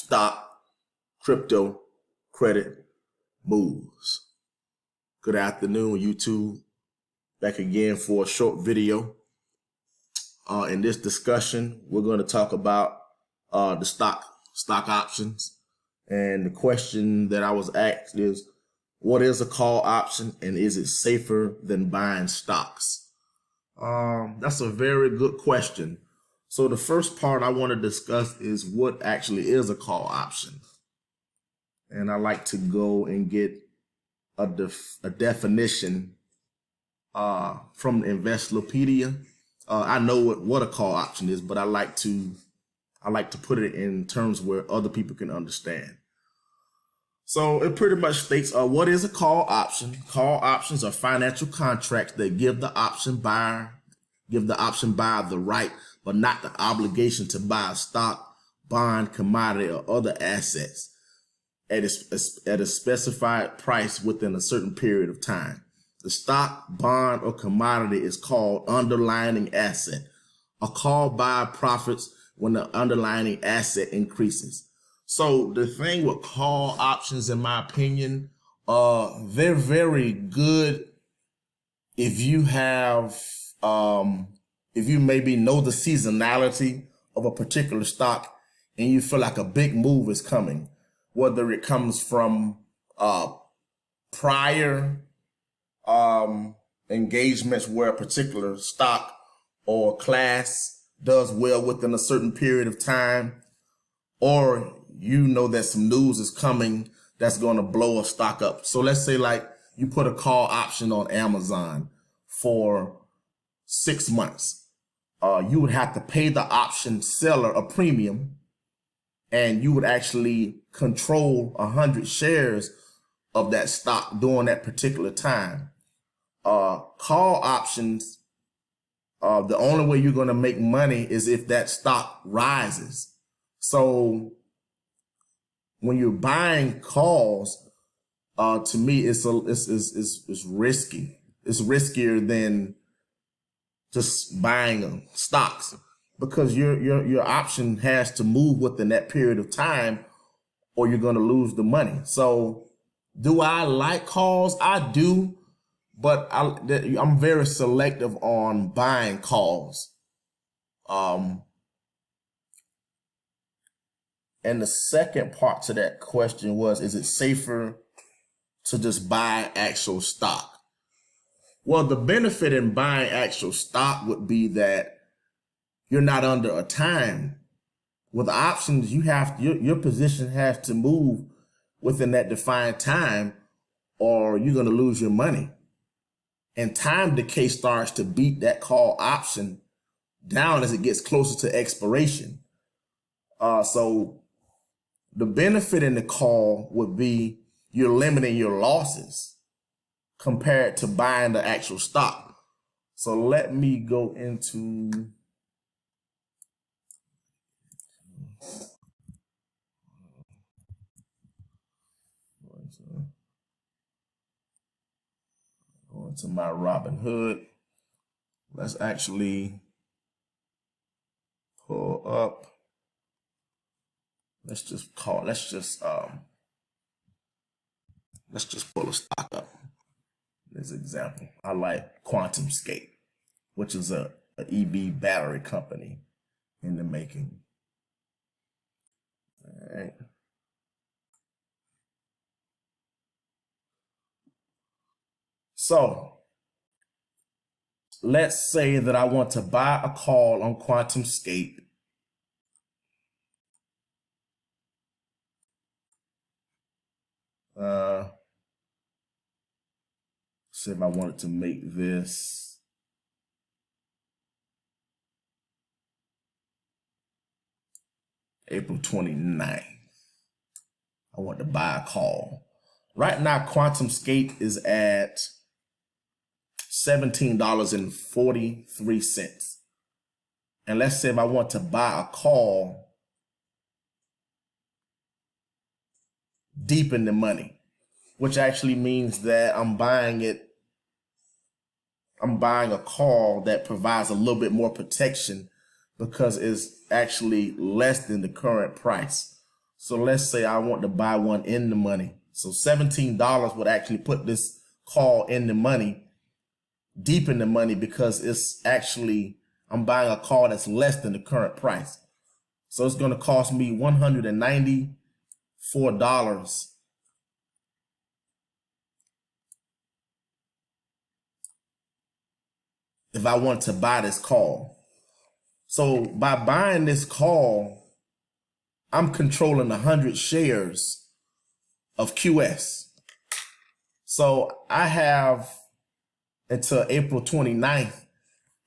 stock, crypto, credit moves. Good afternoon, YouTube. Back again for a short video. In this discussion, we're going to talk about the stock options. And the question that I was asked is, what is a call option and is it safer than buying stocks? That's a very good question. So the first part I want to discuss is what actually is a call option. And I like to go and get a definition from Investopedia. I know what a call option is, but I like to put it in terms where other people can understand. So it pretty much states, what is a call option? Call options are financial contracts that give the option buyer the right, but not the obligation to buy a stock, bond, commodity, or other assets at a specified price within a certain period of time. The stock, bond, or commodity is called underlying asset. A call buyer profits when the underlying asset increases. So the thing with call options, in my opinion, they're very good if you have, if you maybe know the seasonality of a particular stock and you feel like a big move is coming, whether it comes from prior engagements where a particular stock or class does well within a certain period of time, or you know that some news is coming that's going to blow a stock up. So let's say like you put a call option on Amazon for 6 months. You would have to pay the option seller a premium, and you would actually control 100 shares of that stock during that particular time. Call options, the only way you're going to make money is if that stock rises. So when you're buying calls, to me, it's risky. It's riskier than just buying stocks, because your option has to move within that period of time, or you're going to lose the money. So do I like calls? I do, but I'm very selective on buying calls. And the second part to that question was, is it safer to just buy actual stock? Well, the benefit in buying actual stock would be that you're not under a time. With options, your position has to move within that defined time, or you're going to lose your money. And time decay starts to beat that call option down as it gets closer to expiration. So the benefit in the call would be you're limiting your losses compared to buying the actual stock. So let me go into my Robinhood. Let's actually pull up. Let's just pull a stock up. This example, I like QuantumScape, which is a EV battery company in the making. All right. So let's say that I want to buy a call on QuantumScape. See if I wanted to make this April 29th. I want to buy a call. Right now, QuantumScape is at $17.43. And let's say if I want to buy a call deep in the money, which actually means that I'm buying a call that provides a little bit more protection because it's actually less than the current price. So let's say I want to buy one in the money. So $17 would actually put this call in the money, deep in the money, because it's actually, I'm buying a call that's less than the current price. So it's going to cost me $194 if I want to buy this call. So by buying this call, I'm controlling 100 shares of QS. So I have until April 29th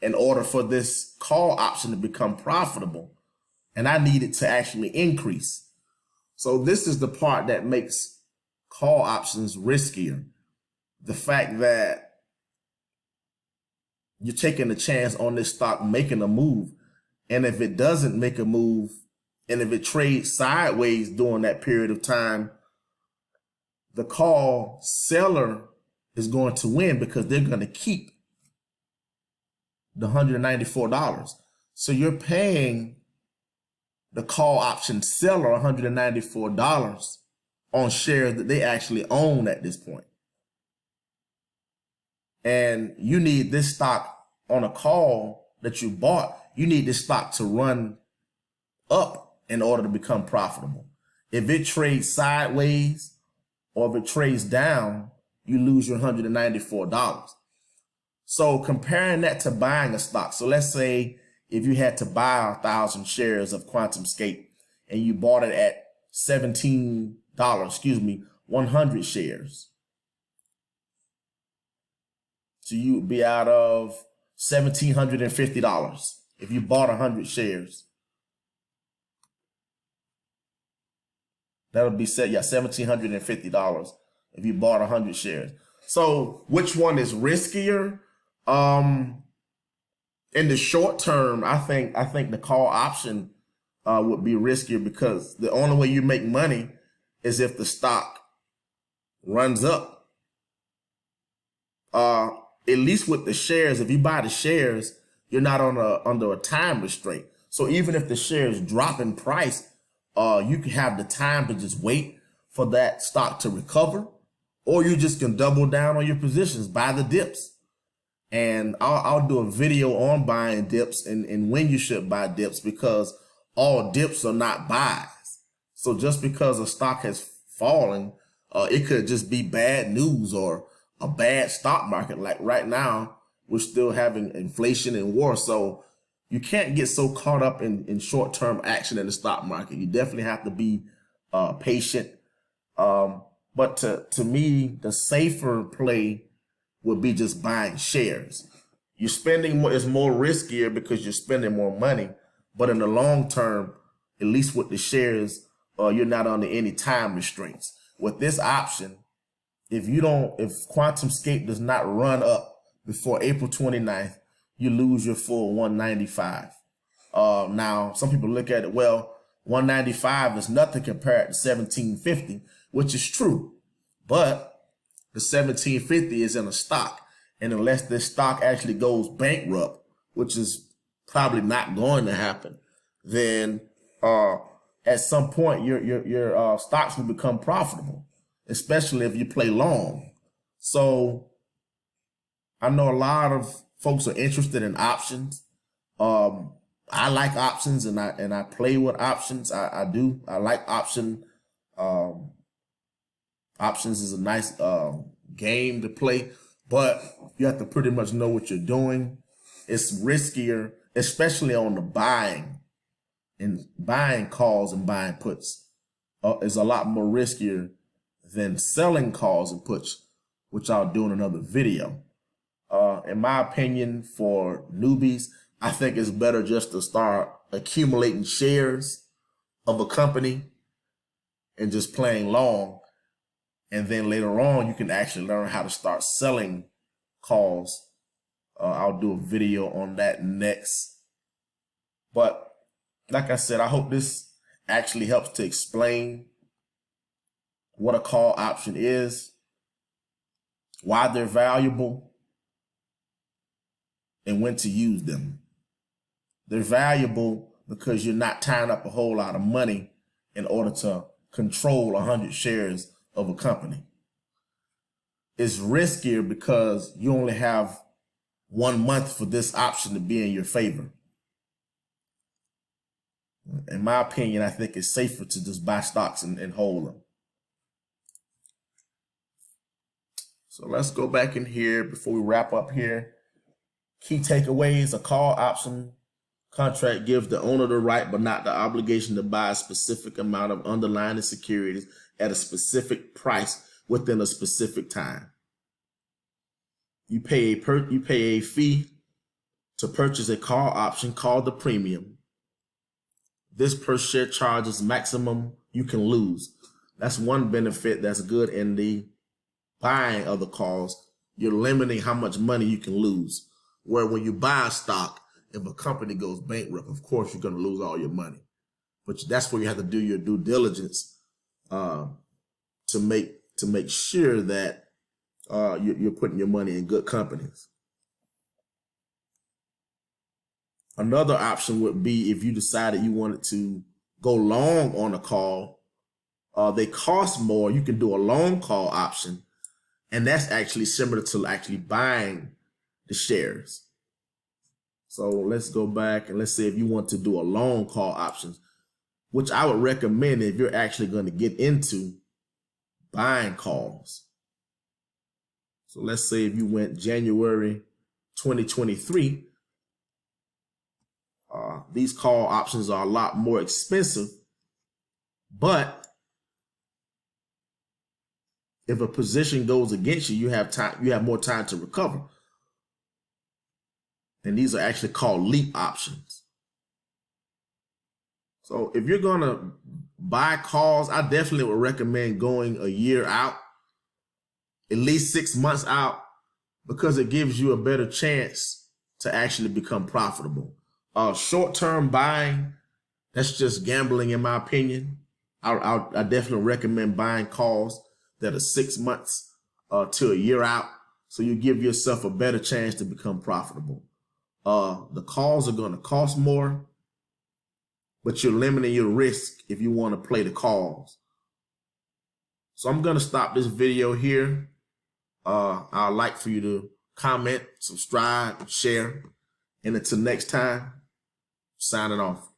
in order for this call option to become profitable, and I need it to actually increase. So this is the part that makes call options riskier. The fact that you're taking a chance on this stock making a move, and if it doesn't make a move, and if it trades sideways during that period of time, the call seller is going to win because they're going to keep the $194. So you're paying the call option seller $194 on shares that they actually own at this point. And you need this stock on a call that you bought. You need this stock to run up in order to become profitable. If it trades sideways or if it trades down, you lose your $194. So comparing that to buying a stock. So let's say if you had to buy 1,000 shares of QuantumScape and you bought it at $17, 100 shares. So you would be out of $1,750 if you bought 100 shares. That would be $1,750 if you bought 100 shares. So which one is riskier? In the short term, I think the call option would be riskier, because the only way you make money is if the stock runs up. At least with the shares, if you buy the shares, you're not under a time restraint. So even if the shares drop in price, you can have the time to just wait for that stock to recover, or you just can double down on your positions, buy the dips. And I'll do a video on buying dips and when you should buy dips, because all dips are not buys. So just because a stock has fallen, it could just be bad news or a bad stock market. Like right now, we're still having inflation and war. So you can't get so caught up in short-term action in the stock market. You definitely have to be patient. But to me, the safer play would be just buying shares. You're spending more, it's more riskier because you're spending more money. But in the long term, at least with the shares, you're not under any time restraints. With this option, if QuantumScape does not run up before April 29th, you lose your full 195. Now, some people look at it, well, 195 is nothing compared to 1750, which is true. But the 1750 is in a stock. And unless this stock actually goes bankrupt, which is probably not going to happen, then at some point your stocks will become profitable, especially if you play long. So I know a lot of folks are interested in options. I like options and I play with options. I do. I like option. Options is a nice game to play, but you have to pretty much know what you're doing. It's riskier, especially on the buying, and buying calls and buying puts is a lot more riskier than selling calls and puts, which I'll do in another video. In my opinion, for newbies, I think it's better just to start accumulating shares of a company and just playing long. And then later on, you can actually learn how to start selling calls. I'll do a video on that next. But like I said, I hope this actually helps to explain what a call option is, why they're valuable, and when to use them. They're valuable because you're not tying up a whole lot of money in order to control 100 shares of a company. It's riskier because you only have 1 month for this option to be in your favor. In my opinion, I think it's safer to just buy stocks and hold them. So let's go back in here before we wrap up here. Key takeaways: a call option contract gives the owner the right but not the obligation to buy a specific amount of underlying securities at a specific price within a specific time. You pay a fee to purchase a call option called the premium. This per share charge is maximum you can lose. That's one benefit that's good in the buying of the calls. You're limiting how much money you can lose. Where when you buy a stock, if a company goes bankrupt, of course you're going to lose all your money. But that's where you have to do your due diligence to make sure that you're putting your money in good companies. Another option would be if you decided you wanted to go long on a call. They cost more. You can do a long call option, and that's actually similar to actually buying the shares. So let's go back and let's say if you want to do a long call options, which I would recommend if you're actually going to get into buying calls. So let's say if you went January 2023, these call options are a lot more expensive, but if a position goes against you, you have more time to recover. And these are actually called leap options. So if you're going to buy calls, I definitely would recommend going a year out, at least 6 months out, because it gives you a better chance to actually become profitable. Short-term buying, that's just gambling in my opinion. I definitely recommend buying calls that are 6 months to a year out, so you give yourself a better chance to become profitable. The calls are going to cost more, but you're limiting your risk if you want to play the calls. So I'm going to stop this video here. I'd like for you to comment, subscribe, share, and until next time, signing off.